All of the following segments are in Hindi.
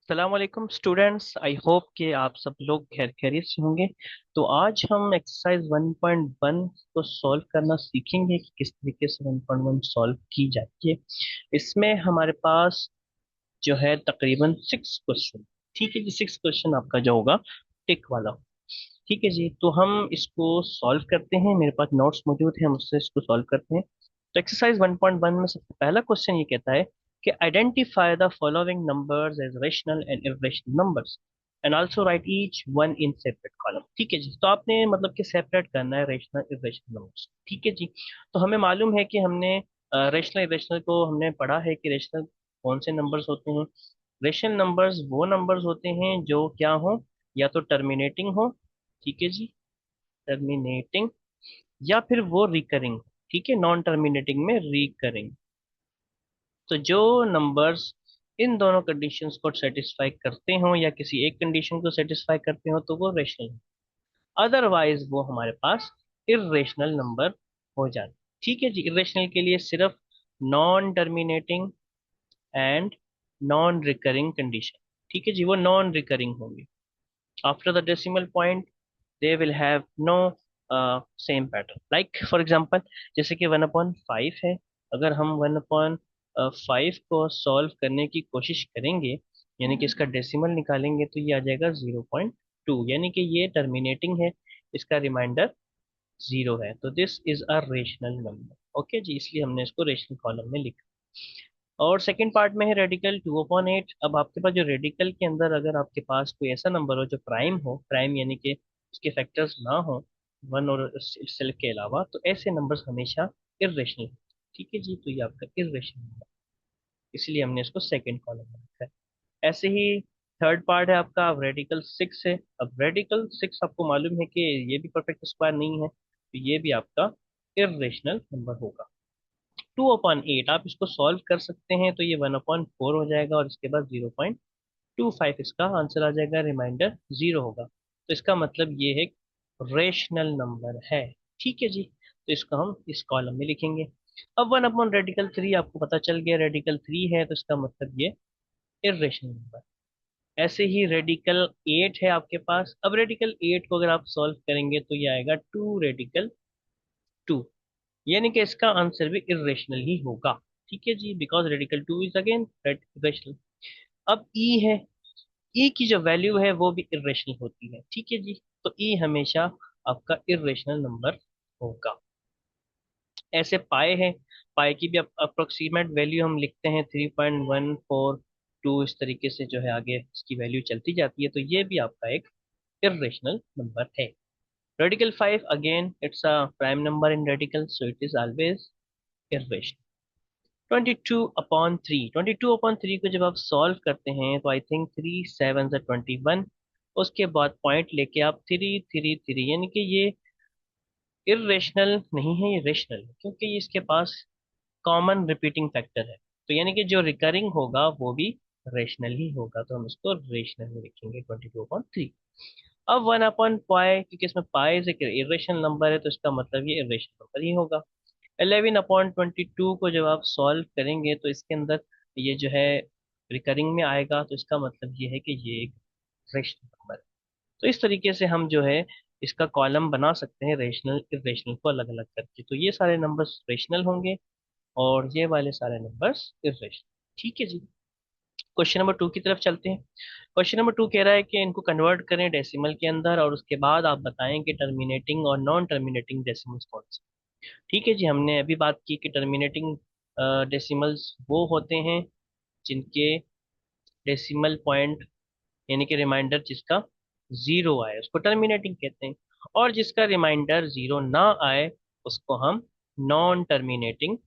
अस्सलाम वालेकुम स्टूडेंट्स। आई होप कि आप सब लोग खैर खैरियत से होंगे। तो आज हम एक्सरसाइज 1.1 को सॉल्व करना सीखेंगे कि किस तरीके से 1.1 सॉल्व की जाती है। इसमें हमारे पास जो है तकरीबन 6 क्वेश्चन। ठीक है जी, 6 क्वेश्चन आपका जो होगा टिक वाला। ठीक है जी, तो हम इसको सॉल्व करते हैं। मेरे पास नोट्स मौजूद हैं, हम उससे इसको सॉल्व करते हैं। तो एक्सरसाइज 1.1 में सबसे पहला क्वेश्चन ये कहता है कि identify the following numbers as rational and irrational numbers and also write each one in separate column. ठीक है जी, तो आपने मतलब कि सेपरेट करना है रेशनल इर्रेशनल नंबर्स। ठीक है जी, तो हमें मालूम है कि हमने रेशनल इर्रेशनल को हमने पढ़ा है कि रेशनल कौन से नंबर्स होते हैं। रेशनल नंबर्स वो नंबर्स होते हैं जो क्या हो, या तो टर्मिनेटिंग हो, ठीक है जी, टर्मिनेटिंग, या फिर वो रिकरिंग। ठीक है, नॉन टर्मिनेटिंग में रिकरिंग। तो जो नंबर्स इन दोनों कंडीशंस को सेटिस्फाई करते हो या किसी एक कंडीशन को सेटिस्फाई करते हो तो वो रेशनल है। अदरवाइज वो हमारे पास इर्रेशनल नंबर हो जाते। ठीक है जी, इर्रेशनल के लिए सिर्फ non terminating and non recurring condition. ठीक है जी, वो नॉन रिकरिंग होंगे। After the decimal point they will have no same pattern. Like for example, जैसे कि 1/5 है। अगर हम 1/5 को सॉल्व करने की कोशिश करेंगे, यानी कि इसका डेसिमल निकालेंगे, तो ये आ जाएगा 0.2, यानी कि ये टर्मिनेटिंग है, इसका रिमाइंडर 0 है। तो this is a rational number. Okay जी, इसलिए हमने इसको रेशनल कॉलम में लिखा। और सेकंड पार्ट में है रेडिकल 2/8। अब आपके पास जो रेडिकल के अंदर अगर आपके पास कोई ऐसा नंबर हो जो प्राइम हो, प्राइम यानी कि उसके फैक्टर्स ना हो वन और सेल्फ के अलावा, तो ऐसे नंबर्स हमेशा इर्रेशनल। ठीक है जी, तो ये आपका इर्रेशनल नंबर, इसलिए हमने इसको सेकंड कॉलम में रखा है। ऐसे ही थर्ड पार्ट है आपका, अब रेडिकल 6 है। अब रेडिकल 6 आपको मालूम है कि ये भी परफेक्ट स्क्वायर नहीं है, तो ये भी आपका इर्रेशनल नंबर होगा। 2/8 आप इसको सॉल्व कर सकते हैं, तो ये 1/4 हो जाएगा, और इसके बाद 0.25 इसका आंसर आ जाएगा, रिमाइंडर 0 होगा। तो इसका मतलब ये है रेशनल नंबर है। ठीक है जी, तो इसको हम इस कॉलम में लिखेंगे। अब 1/रेडिकल 3 आपको पता चल गया, रेडिकल 3 है, तो इसका मतलब ये इर्रेशनल नंबर। ऐसे ही रेडिकल 8 है आपके पास। अब रेडिकल 8 को अगर आप सॉल्व करेंगे तो ये आएगा 2 रेडिकल 2, यानी कि इसका आंसर भी इर्रेशनल ही होगा। ठीक है जी, because radical 2 is again irrational. अब ई है, ई की जो वैल्यू है वो भी इर्रेशनल होती है। ठीक है जी, तो ई हमेशा आपका इर्रेशनल नंबर होगा। ऐसे पाए है, पाए की भी अप्रोक्सीमेट वैल्यू हम लिखते हैं 3.142, इस तरीके से जो है आगे इसकी वैल्यू चलती जाती है, तो ये भी आपका एक इर्रेशनल नंबर है। Radical 5 again it's a prime number in radical, so it is always irrational. 22/3 को जब आप सॉल्व करते हैं तो आई थिंक 3 7 21, उसके बाद पॉइंट लेके आप 3 3 3, यानी कि ये इरेशनल नहीं है, ये रेशनल है, क्योंकि ये इसके पास कॉमन रिपीटिंग फैक्टर है। तो यानी कि जो रिकरिंग होगा वो भी रेशनल ही होगा, तो हम इसको रेशनल में लिखेंगे 22/3। अब 1/पाई, क्योंकि इसमें पाई एक इरेशनल नंबर है, तो इसका मतलब ये इरेशनल नंबर ही होगा। 11/22 को जब आप सॉल्व करेंगे तो इसके अंदर ये जो है रिकरिंग में आएगा, तो इसका मतलब ये है कि ये एक रेशनल नंबर है। तो इस तरीके से हम जो है इसका कॉलम बना सकते हैं रेशनल इरेशनल को अलग अलग करके। तो ये सारे नंबर्स रेशनल होंगे और ये वाले सारे नंबर्स इरेशनल। ठीक है जी, क्वेश्चन नंबर 2 की तरफ चलते हैं। क्वेश्चन नंबर 2 कह रहा है कि इनको कन्वर्ट करें डेसिमल के अंदर, और उसके बाद आप बताएं कि टर्मिनेटिंग और नॉन टर्मिनेटिंग डेसिमल्स कौन से। ठीक है जी, हमने अभी बात की कि टर्मिनेटिंग डेसिमल्स वो होते हैं जिनके डेसिमल पॉइंट यानी कि रिमाइंडर जिसका 0 आए उसको टर्मिनेटिंग कहते हैं, और जिसका रिमाइंडर 0 ना आए उसको हम नॉन टर्मिनेटिंग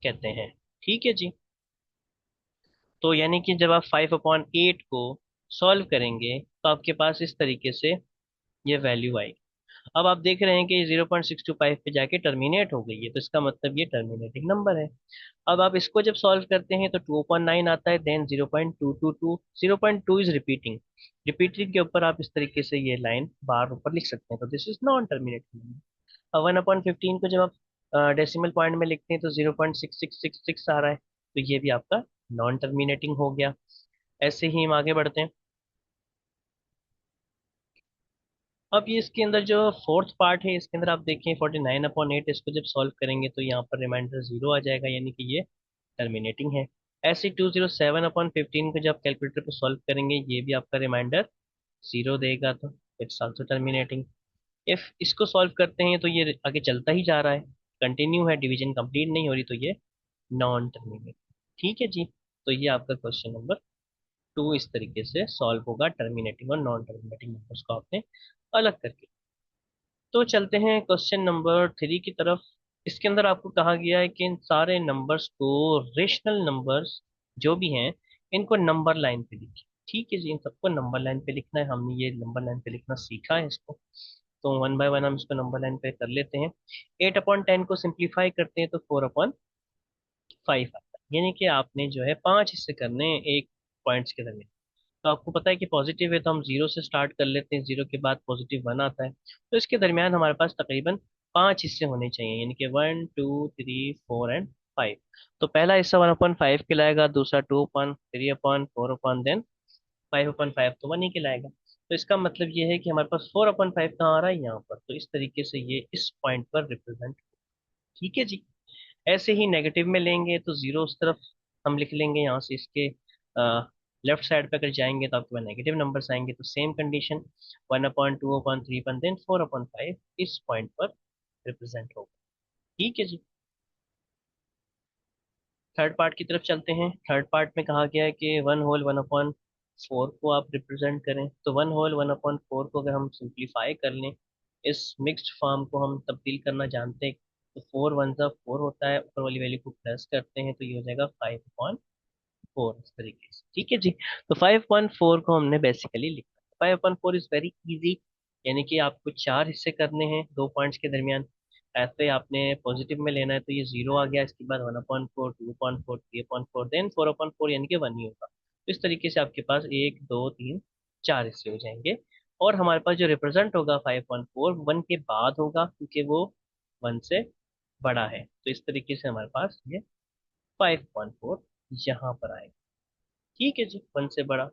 कहते हैं। ठीक है जी, तो यानी कि जब आप 5/8 को सॉल्व करेंगे तो आपके पास इस तरीके से ये वैल्यू आएगी। अब आप देख रहे हैं कि 0.625 पे जाके टर्मिनेट हो गई है, तो इसका मतलब ये टर्मिनेटिंग नंबर है। अब आप इसको जब सॉल्व करते हैं तो 2/9 आता है, देन 0.222, 0.2 इज रिपीटिंग। रिपीटिंग के ऊपर आप इस तरीके से ये लाइन बार ऊपर लिख सकते हैं, तो this is non terminating number. अब 1/15 को जब आप डेसिमल पॉइंट में लिखते हैं तो 0.6666 आ रहा है, तो ये भी आपका नॉन टर्मिनेटिंग हो गया। ऐसे ही हम आगे बढ़ते हैं। अब ये इसके अंदर जो फोर्थ पार्ट है, इसके अंदर आप देखें 49/8, इसको जब सॉल्व करेंगे तो यहाँ पर रिमाइंडर जीरो आ जाएगा, यानी कि ये टर्मिनेटिंग है। ऐसे 207/15 को जब कैलकुलेटर पर सॉल्व करेंगे, ये भी आपका रिमाइंडर जीरो देगा, तो इट्स आल्सो टर्मिनेटिंग। इफ इसको सॉल्व करते हैं तो ये आगे चलता ही जा रहा है, कंटिन्यू है, डिवीजन कंप्लीट नहीं हो रही, तो ये नॉन टर्मिनेटिंग। ठीक है जी। तो ये आपका क्वेश्चन नंबर टू इस तरीके से सॉल्व होगा, टर्मिनेटिंग और नॉन टर्मिनेटिंग नंबर्स को आपने अलग करके। तो चलते हैं क्वेश्चन नंबर थ्री की तरफ। इसके अंदर आपको कहा गया है कि इन सारे नंबर्स को, रेशनल नंबर्स जो भी हैं, इनको नंबर लाइन पे लिखिए। ठीक है जी, इन सबको नंबर लाइन पे लिखना है, हमने ये नंबर लाइन पे लिखना सीखा है इसको। तो वन बाय वन हम इसको नंबर लाइन पे कर लेते हैं। 8/10 को सिंप्लीफाई करते हैं तो 4/5 आता है, यानी कि आपने जो है पांच हिस्से करने हैं एक पॉइंट्स के दरमियान। तो आपको पता है कि पॉजिटिव है तो हम जीरो से स्टार्ट कर लेते हैं, जीरो के बाद +1 आता है, तो इसके दरमियान हमारे पास तकरीबन पांच हिस्से होने चाहिए, यानी कि 1 2 3 4 एंड 5। तो पहला हिस्सा 1/5 कहलाएगा, दूसरा 2/3/4 देन 5/5, तो 1 ही कहलाएगा। तो इसका मतलब ये है कि हमारे पास 4/5 कहाँ आ रहा है, यहाँ पर, तो इस तरीके से ये इस पॉइंट पर रिप्रेजेंट। ठीक है जी। ऐसे ही नेगेटिव में लेंगे तो जीरो उस तरफ हम लिख लेंगे, यहाँ से इसके लेफ्ट साइड पे अगर जाएंगे तो आपके पास नेगेटिव नंबर्स आएंगे, तो सेम कंडीशन 1/2/3 देन 4/5 इस पॉइंट पर रिप्रेजेंट होगा। ठीक है जी। थर्ड पार्ट की तरफ चलते हैं। थर्ड पार्ट में कहा गया है कि 1/4 को आप रिप्रेजेंट करें, तो 1/4 को अगर हम सिंप्लीफाई कर लें, इस मिक्स्ड फॉर्म को हम तब्दील करना जानते हैं, तो 4 1 4 होता है, ऊपर वाली वैल्यू को प्लस करते हैं तो ये हो जाएगा 5/4 इस तरीके से। ठीक है जी। तो 5/4 को हमने बेसिकली लिखा। 5/4 इज वेरी इजी, यानी कि आपको चार हिस्से करने हैं दो पॉइंट्स के दरमियान। ऐसे आपने पॉजिटिव में लेना है तो ये जीरो आ गया, इसके बाद 1/4, 2/4, 3/4, देन 4/4, यानी कि वन ही होगा। तो इस तरीके से आपके पास एक दो तीन चार हिस्से हो जाएंगे। और हमारे पास जो रिप्रेजेंट होगा 5/4 वन के बाद होगा, क्योंकि वो वन से बड़ा है, तो इस तरीके से हमारे पास ये 5/4 यहाँ पर आएगा। ठीक है जी, वन से बड़ा।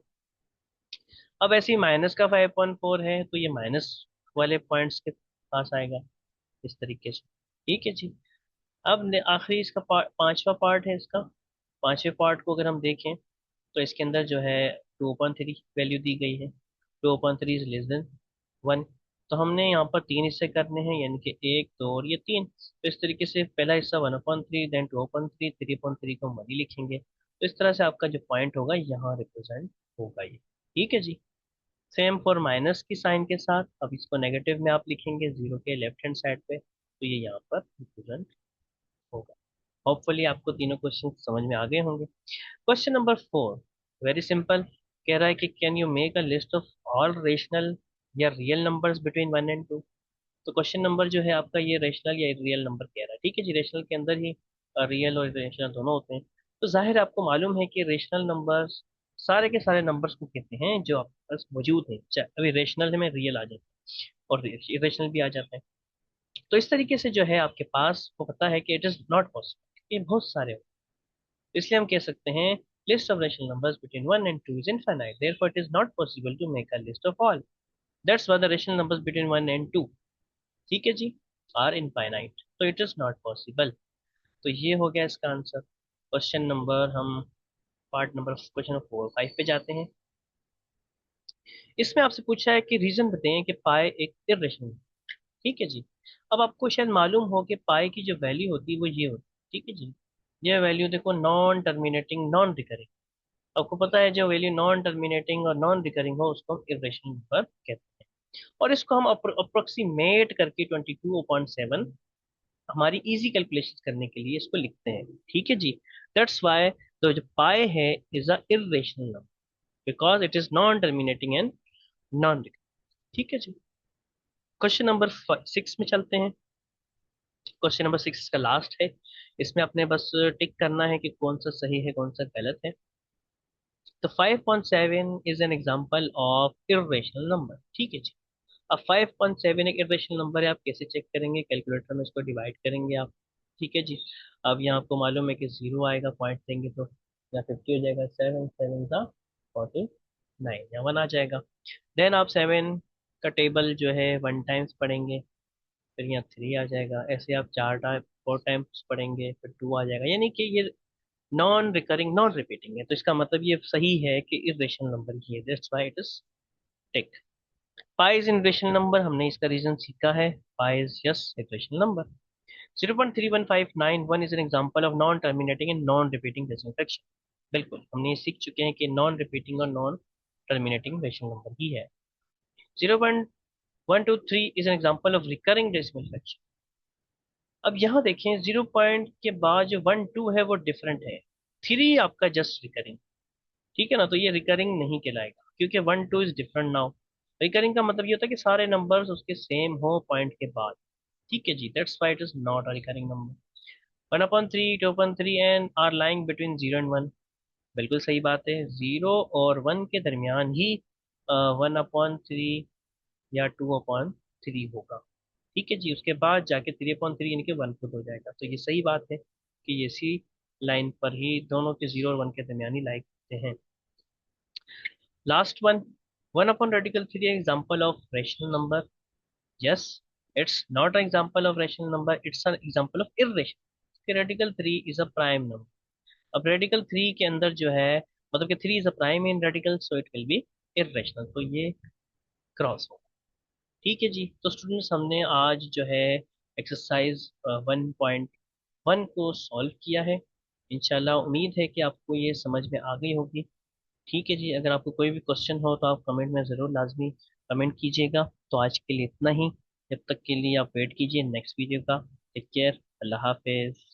अब ऐसे ही माइनस का 5/4 है तो ये माइनस वाले पॉइंट्स के पास आएगा, इस तरीके से। ठीक है जी। अब आखिरी इसका पांचवा पार्ट है इसका। पांचवे पार्ट को अगर हम देखें तो इसके अंदर जो है 2/3 वैल्यू दी गई है, 2/3 इज लेस देन 1। तो हमने यहाँ पर तीन हिस्से करने हैं, यानी कि एक दो और ये तीन, तो इस तरीके से पहला हिस्सा 1/3, देन 2/3, 3/3 को हम वही लिखेंगे, तो इस तरह से आपका जो पॉइंट होगा यहाँ रिप्रेजेंट होगा ये। ठीक है जी। सेम फॉर माइनस की साइन के साथ, अब इसको नेगेटिव में आप लिखेंगे जीरो के लेफ्ट हैंड साइड पे, तो ये यहाँ पर रिप्रेजेंट होगा। होपफुली आपको तीनों क्वेश्चन समझ में आ गए होंगे। Question number four, very simple. कह रहा है कि can you make a list of all rational या रियल नंबर्स बिटवीन 1 and 2। तो क्वेश्चन नंबर जो है आपका ये रेशनल या रियल नंबर कह रहा है। ठीक है जी, रेशनल के अंदर ही रियल और रेशनल दोनों होते हैं। तो जाहिर है आपको मालूम है कि रेशनल नंबर्स सारे के सारे नंबर्स को कहते हैं जो आपके पास मौजूद हैं, चाहे अभी रेशनल में रियल आ जाता है और इरेशनल भी आ जाता है। तो इस तरीके से जो है आपके पास को पता है कि इट इज नॉट पॉसिबल, ये बहुत सारे होते हैं। इसलिए हम कह सकते हैं list of rational numbers between 1 and 2 is infinite, therefore it is not possible to make a list of all. That's why the rational numbers between 1 and 2, ठीक है जी, आर इनफाइनाइट, तो इट इज नॉट पॉसिबल। तो ये हो गया इसका आंसर। क्वेश्चन नंबर हम पार्ट नंबर क्वेश्चन नंबर 4 5 पे जाते हैं। इसमें आपसे पूछा है कि रीजन बताएं कि पाई एक इर्रेशनल। ठीक है जी। अब आपको शायद मालूम हो कि पाई की जो वैल्यू होती है वो ये होती है। ठीक है जी। ये वैल्यू देखो, नॉन टर्मिनेटिंग नॉन रिकरिंग। आपको पता है जो वैल्यू नॉन टर्मिनेटिंग और नॉन रिकरिंग हो उसको हम इर्रेशनल नंबर कहते हैं। और इसको हम अप्रोक्सीमेट करके 22.7 हमारी इजी कैलकुलेशन करने के लिए इसको लिखते हैं। ठीक है जी। दैट्स वाई तो जो पाई है is a irrational number, because it is non terminating and non recurring. ठीक है जी। क्वेश्चन नंबर 6 में चलते हैं। क्वेश्चन नंबर 6 इसका लास्ट है। इसमें आपने बस टिक करना है कि कौन सा सही है कौन सा गलत है। तो 5.7 is an example of irrational number. ठीक है जी। अब 5.7 एक इर्रेशनल नंबर है, आप कैसे चेक करेंगे, कैलकुलेटर में इसको डिवाइड करेंगे आप। ठीक है जी। अब यहाँ आपको मालूम है कि जीरो आएगा, पॉइंट देंगे तो या 50 हो जाएगा, 7 7 का 49 या 1 आ जाएगा। देन आप 7 का टेबल जो है 1 टाइम्स पढ़ेंगे, फिर यहाँ 3 आ जाएगा। ऐसे आप 4 टाइम्स पढ़ेंगे, फिर 2 आ जाएगा। यानी कि ये नॉन रिकरिंग नॉन रिपीटिंग है, तो इसका मतलब ये सही है कि इरेशनल नंबर ही है, that's why it is tick. Pi is irrational number, हमने इसका रीजन सीखा है। Pi is yes irrational number. 0.31591 is an example of non terminating and non repeating decimal fraction. बिल्कुल, हमने ये सीख चुके हैं कि नॉन रिपीटिंग और नॉन टर्मिनेटिंग रेशनल नंबर ही है। 0.123 is an example of recurring decimal fraction. अब यहाँ देखें, 0 पॉइंट के बाद जो 1 2 है वो डिफरेंट है। 3 आपका जस्ट रिकरिंग, ठीक है ना, तो ये रिकरिंग नहीं कहलाएगा क्योंकि 1 2 इज डिफरेंट नाउ। रिकरिंग का मतलब ये होता है कि सारे नंबर्स उसके सेम हो पॉइंट के बाद। ठीक है जी, that's why it is not a recurring number. 1/3, 2/3 and are lying between 0 and 1। बिल्कुल सही बात है, 0 और 1 के दरमियान ही 1/3 या 2/3 होगा। ठीक है जी, उसके बाद जाके 3/3 यानी कि 1 खुद हो जाएगा। तो ये सही बात है कि ये सी लाइन पर ही दोनों के 0 और 1 के दरमियान ही लाइक होते हैं। Last one, 1/3 example of rational number. Yes, it's not an example of rational number, it's an example of irrational। Radical 3 is a prime number. अब रेडिकल 3 के अंदर जो है, मतलब कि 3 is a prime in radical, so it will be irrational, तो ये क्रॉस होगा। ठीक है जी, तो स्टूडेंट्स हमने आज जो है एक्सरसाइज 1.1 को सॉल्व किया है। इंशाल्लाह उम्मीद है कि आपको ये समझ में आ गई होगी। ठीक है जी, अगर आपको कोई भी क्वेश्चन हो तो आप कमेंट में ज़रूर लाजमी कमेंट कीजिएगा। तो आज के लिए इतना ही, जब तक के लिए आप वेट कीजिए नेक्स्ट वीडियो का। टेक केयर, अल्लाह हाफिज़।